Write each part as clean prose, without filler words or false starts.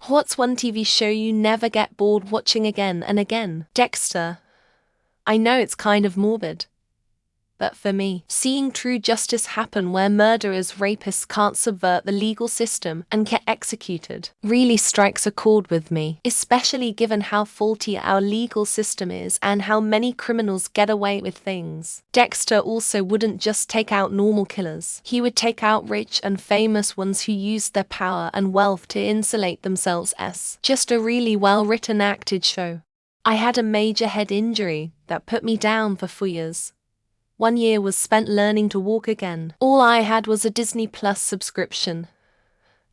What's one TV show you never get bored watching again and again? Dexter. I know it's kind of morbid, but for me, seeing true justice happen where murderers, rapists can't subvert the legal system and get executed really strikes a chord with me, especially given how faulty our legal system is and how many criminals get away with things. Dexter also wouldn't just take out normal killers. He would take out rich and famous ones who used their power and wealth to insulate themselves. Just a really well-written acted show. I had a major head injury that put me down for 4 years. 1 year was spent learning to walk again. All I had was a Disney Plus subscription.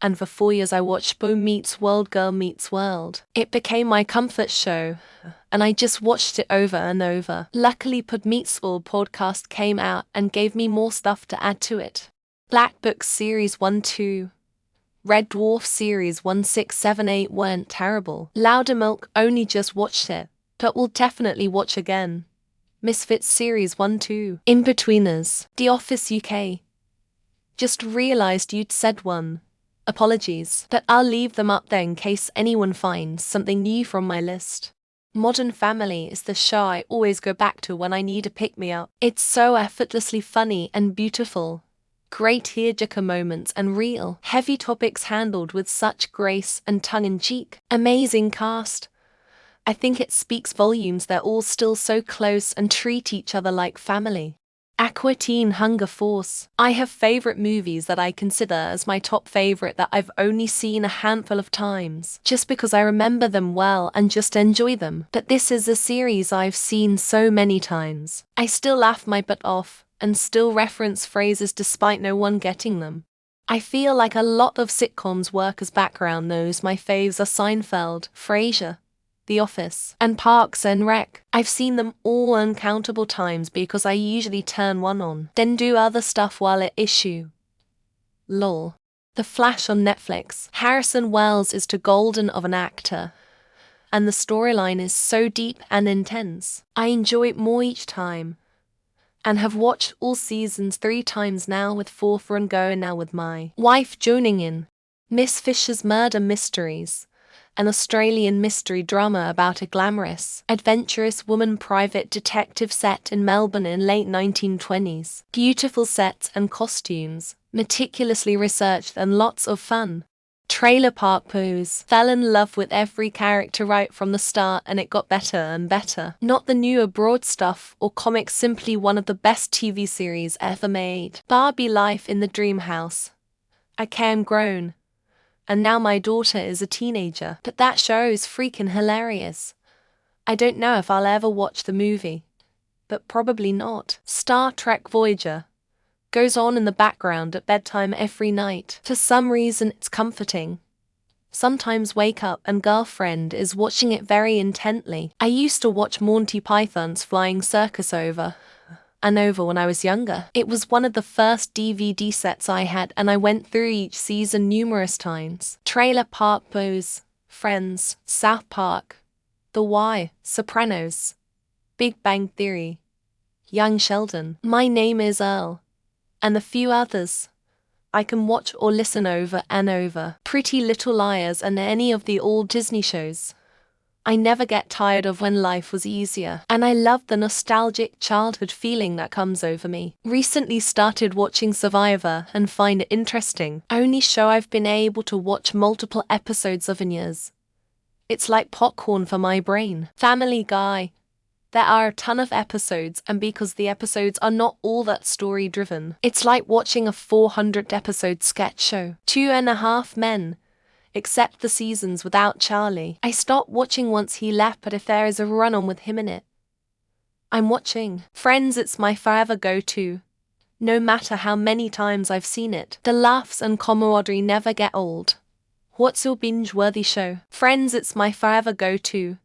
And for 4 years I watched Boy Meets World, Girl Meets World. It became my comfort show, and I just watched it over and over. Luckily, Pod Meets World podcast came out and gave me more stuff to add to it. Black Book Series 1-2. Red Dwarf Series 1-6-7-8 weren't terrible. Loudermilk only just watched it, but will definitely watch again. Misfits Series 1-2. In-Betweeners. The Office UK. Just realized you'd said one. Apologies, but I'll leave them up there in case anyone finds something new from my list. Modern Family is the show I always go back to when I need a pick-me-up. It's so effortlessly funny and beautiful. Great tearjerker moments and real, heavy topics handled with such grace and tongue-in-cheek. Amazing cast. I think it speaks volumes they're all still so close and treat each other like family. Aqua Teen Hunger Force. I have favorite movies that I consider as my top favorite that I've only seen a handful of times, just because I remember them well and just enjoy them. But this is a series I've seen so many times. I still laugh my butt off and still reference phrases despite no one getting them. I feel like a lot of sitcoms work as background noise. My faves are Seinfeld, Frasier, The Office, and Parks and Rec. I've seen them all uncountable times because I usually turn one on, then do other stuff while at issue. Lol. The Flash on Netflix. Harrison Wells is too golden of an actor, and the storyline is so deep and intense. I enjoy it more each time, and have watched all seasons 3 times now, with 4th run going now with my wife joining in. Miss Fisher's Murder Mysteries. An Australian mystery drama about a glamorous, adventurous woman private detective set in Melbourne in late 1920s. Beautiful sets and costumes, meticulously researched and lots of fun. Trailer Park Boys. Fell in love with every character right from the start, and it got better and better. Not the new abroad stuff or comics, simply one of the best TV series ever made. Barbie Life in the Dream House. I came grown, and now my daughter is a teenager, but that show is freaking hilarious. I don't know if I'll ever watch the movie, but probably not. Star Trek Voyager. Goes on in the background at bedtime every night. For some reason it's comforting. Sometimes wake up and girlfriend is watching it very intently. I used to watch Monty Python's Flying Circus over and over when I was younger. It was one of the first DVD sets I had, and I went through each season numerous times. Trailer Park Boys, Friends, South Park, The Wire, Sopranos, Big Bang Theory, Young Sheldon, My Name is Earl, and a few others. I can watch or listen over and over. Pretty Little Liars and any of the old Disney shows. I never get tired of When Life Was Easier, and I love the nostalgic childhood feeling that comes over me. Recently started watching Survivor and find it interesting. Only show I've been able to watch multiple episodes of in years. It's like popcorn for my brain. Family Guy. There are a ton of episodes, and because the episodes are not all that story-driven, it's like watching a 400-episode sketch show. 2.5 Men. Except the seasons without Charlie. I stopped watching once he left, but if there is a run-on with him in it, I'm watching. Friends, it's my forever go-to. No matter how many times I've seen it, the laughs and camaraderie never get old. What's your binge-worthy show? Friends, it's my forever go-to.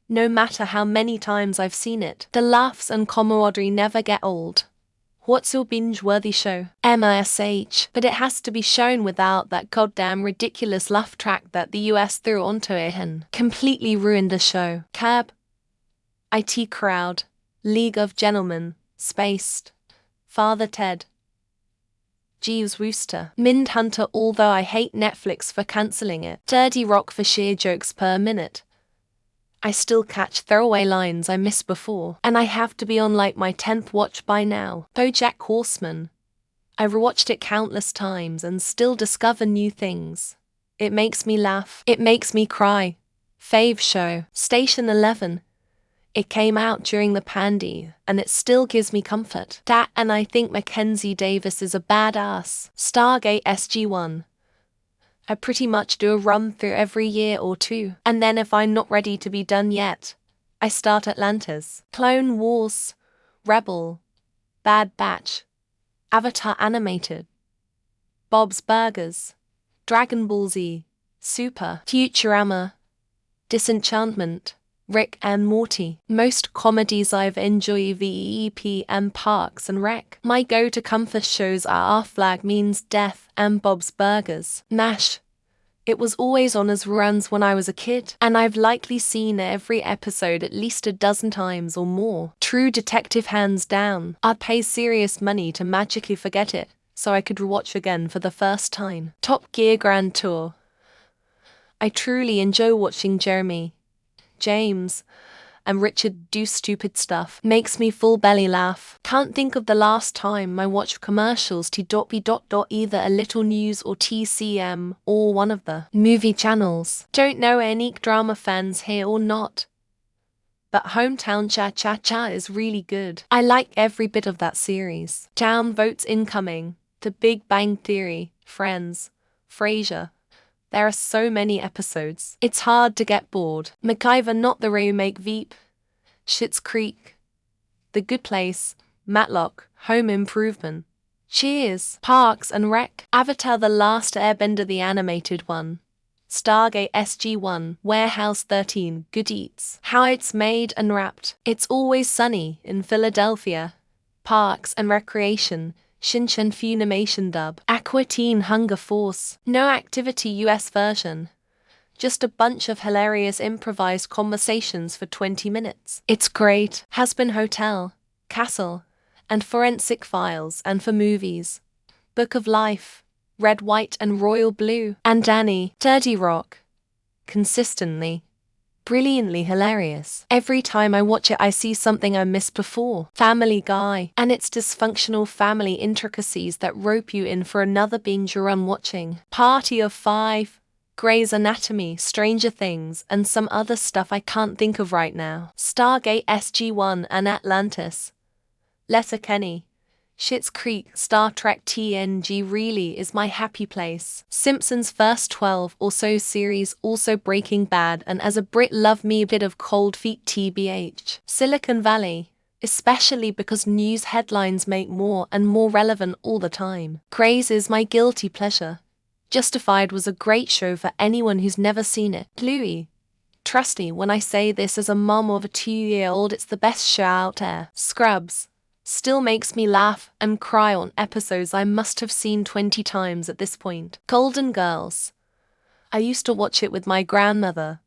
No matter how many times I've seen it, the laughs and camaraderie never get old. What's your binge-worthy show? MSH. But it has to be shown without that goddamn ridiculous laugh track that the US threw onto it and completely ruined the show. Cab. IT Crowd. League of Gentlemen. Spaced. Father Ted. Jeeves Wooster. Mindhunter, although I hate Netflix for cancelling it. 30 Rock for sheer jokes per minute. I still catch throwaway lines I missed before, and I have to be on like my 10th watch by now. BoJack Horseman. I rewatched it countless times and still discover new things. It makes me laugh. It makes me cry. Fave show. Station 11. It came out during the pandy, and it still gives me comfort. That, and I think Mackenzie Davis is a badass. Stargate SG-1. I pretty much do a run through every year or two, and then if I'm not ready to be done yet, I start Atlantis. Clone Wars, Rebel, Bad Batch, Avatar Animated, Bob's Burgers, Dragon Ball Z, Super, Futurama, Disenchantment, Rick and Morty. Most comedies I've enjoyed VEP and Parks and Rec. My go-to comfort shows are Our Flag Means Death and Bob's Burgers. MASH. It was always on as runs when I was a kid, and I've likely seen every episode at least a dozen times or more. True Detective, hands down. I'd pay serious money to magically forget it, so I could rewatch again for the first time. Top Gear Grand Tour. I truly enjoy watching Jeremy, James, and Richard do stupid stuff. Makes me full belly laugh. Can't think of the last time I watched commercials either a Little News or TCM or one of the movie channels. Don't know any drama fans here or not, but Hometown Cha-Cha-Cha is really good. I like every bit of that series. Downvotes incoming. The Big Bang Theory, Friends, Frasier. There are so many episodes. It's hard to get bored. MacGyver, not the remake. Veep, Schitt's Creek, The Good Place, Matlock, Home Improvement, Cheers, Parks and Rec, Avatar: The Last Airbender, the animated one, Stargate SG-1, Warehouse 13, Good Eats, How It's Made and Wrapped, It's Always Sunny in Philadelphia, Parks and Recreation, Shinchan Funimation dub, Aqua Teen Hunger Force, No Activity US version. Just a bunch of hilarious improvised conversations for 20 minutes. It's great. Hazbin Hotel, Castle, and Forensic Files, and for movies, Book of Life, Red, White and Royal Blue, and Danny, 30 Rock. Consistently, brilliantly hilarious. Every time I watch it I see something I missed before. Family Guy, and its dysfunctional family intricacies that rope you in for another binge run watching. Party of Five, Grey's Anatomy, Stranger Things, and some other stuff I can't think of right now. Stargate SG-1 and Atlantis. Letterkenny, Schitt's Creek, Star Trek TNG really is my happy place. Simpsons first 12 or so series, also Breaking Bad, and as a Brit love me a bit of Cold Feet TBH. Silicon Valley, especially because news headlines make more and more relevant all the time. Grey's is my guilty pleasure. Justified was a great show for anyone who's never seen it. Bluey. Trust me when I say this as a mum of a 2-year-old, it's the best show out there. Scrubs. Still makes me laugh and cry on episodes I must have seen 20 times at this point. Golden Girls. I used to watch it with my grandmother.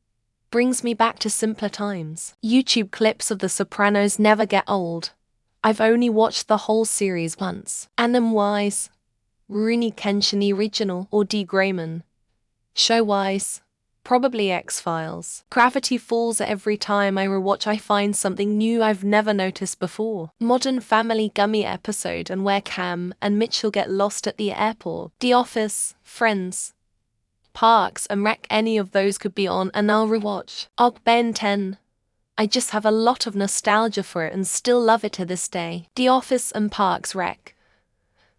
Brings me back to simpler times. YouTube clips of The Sopranos never get old. I've only watched the whole series once. Anime-wise, Rurouni Kenshin original or D. Grayman. Show-wise, probably X-Files. Gravity Falls. Every time I rewatch I find something new I've never noticed before. Modern Family Gummy episode and where Cam and Mitchell get lost at the airport. The Office, Friends, Parks and Rec. Any of those could be on and I'll rewatch. Og Ben 10. I just have a lot of nostalgia for it and still love it to this day. The Office and Parks Rec.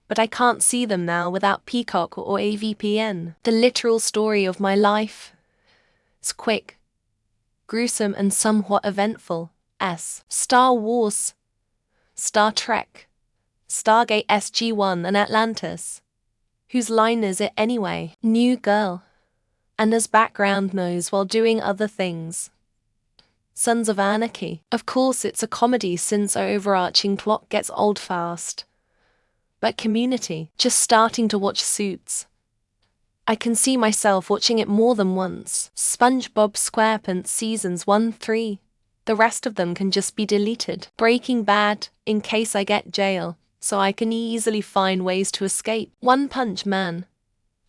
But I can't see them now without Peacock or a VPN. The Literal Story of My Life. It's quick, gruesome and somewhat eventful. Star Wars, Star Trek, Stargate SG-1 and Atlantis. Whose line is it anyway? New Girl. And as background noise while doing other things. Sons of Anarchy. Of course it's a comedy since our overarching plot gets old fast. But Community. Just starting to watch Suits. I can see myself watching it more than once. SpongeBob SquarePants seasons 1-3. The rest of them can just be deleted. Breaking Bad, in case I get jail. so I can easily find ways to escape. One Punch Man.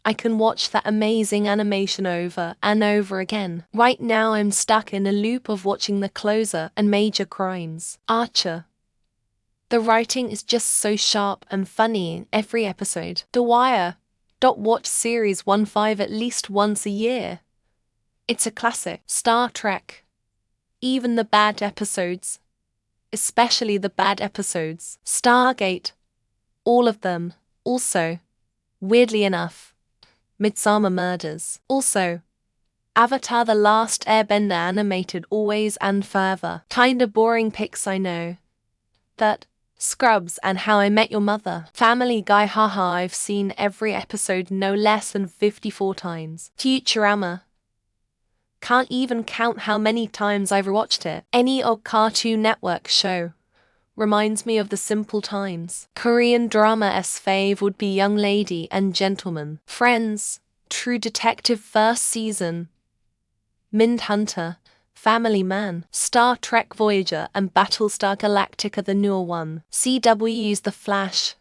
I can watch that amazing animation over and over again. Right now I'm stuck in a loop of watching The Closer and Major Crimes. Archer. The writing is just so sharp and funny in every episode. The Wire. Watch series 1-5 at least once a year. It's a classic. Star Trek. Even the bad episodes. Especially the bad episodes. Stargate. All of them. Also, weirdly enough, Midsummer Murders. Also, Avatar The Last Airbender animated always and forever. Kinda boring pics, I know. That, Scrubs and How I Met Your Mother. Family Guy, haha, I've seen every episode no less than 54 times. Futurama. Can't even count how many times I've watched it. Any old Cartoon Network show reminds me of the simple times. Korean drama-s fave would be Young Lady and Gentleman. Friends, True Detective first season. Mindhunter, Family Man, Star Trek Voyager and Battlestar Galactica the newer one. CW's The Flash.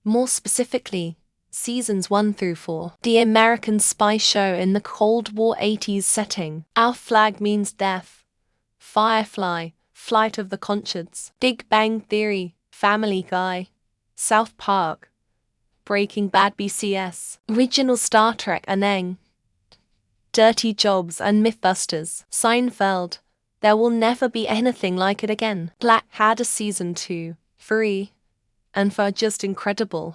More specifically, Seasons 1-4. The American spy show in the Cold War 80s setting. Our Flag Means Death. Firefly, Flight of the Conchords. Big Bang Theory, Family Guy. South Park. Breaking Bad BCS. Original Star Trek and Eng. Dirty Jobs and Mythbusters. Seinfeld. There will never be anything like it again. Black had a season 2, 3, and 4 just incredible.